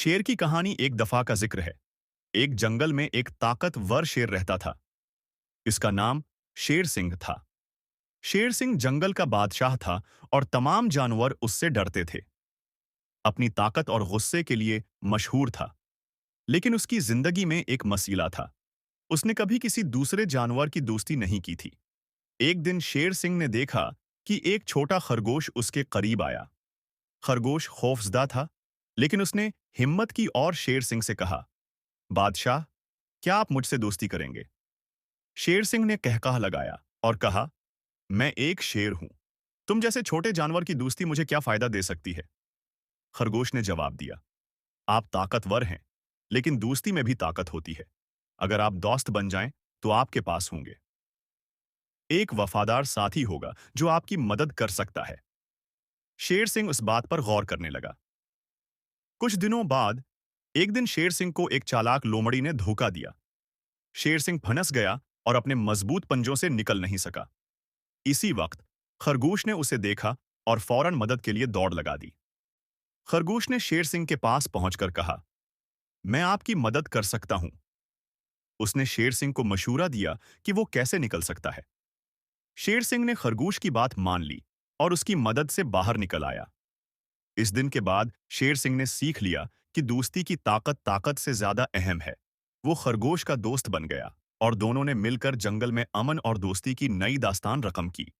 शेर की कहानी एक दफा का जिक्र है। एक जंगल में एक ताकतवर शेर रहता था। इसका नाम शेर सिंह था। शेर सिंह जंगल का बादशाह था और तमाम जानवर उससे डरते थे। अपनी ताकत और गुस्से के लिए मशहूर था। लेकिन उसकी जिंदगी में एक मसीला था। उसने कभी किसी दूसरे जानवर की दोस्ती नहीं की थी। एक दिन शेर सिंह ने देखा कि एक छोटा खरगोश उसके करीब आया। खरगोश खौफजदा था, लेकिन उसने हिम्मत की और शेर सिंह से कहा, बादशाह, क्या आप मुझसे दोस्ती करेंगे? शेर सिंह ने कहकहा लगाया और कहा, मैं एक शेर हूं। तुम जैसे छोटे जानवर की दोस्ती मुझे क्या फायदा दे सकती है? खरगोश ने जवाब दिया, आप ताकतवर हैं, लेकिन दोस्ती में भी ताकत होती है। अगर आप दोस्त बन जाएं, तो आपके पास होंगे एक वफादार साथी होगा जो आपकी मदद कर सकता है। शेर सिंह उस बात पर गौर करने लगा। कुछ दिनों बाद एक दिन शेर सिंह को एक चालाक लोमड़ी ने धोखा दिया। शेर सिंह फंस गया और अपने मजबूत पंजों से निकल नहीं सका। इसी वक्त खरगोश ने उसे देखा और फौरन मदद के लिए दौड़ लगा दी। खरगोश ने शेर सिंह के पास पहुंचकर कहा, मैं आपकी मदद कर सकता हूं। उसने शेर सिंह को मशूरा दिया कि वो कैसे निकल सकता है। शेर सिंह ने खरगोश की बात मान ली और उसकी मदद से बाहर निकल आया। इस दिन के बाद शेर सिंह ने सीख लिया कि दोस्ती की ताकत ताकत से ज्यादा अहम है। वो खरगोश का दोस्त बन गया और दोनों ने मिलकर जंगल में अमन और दोस्ती की नई दास्तान रकम की।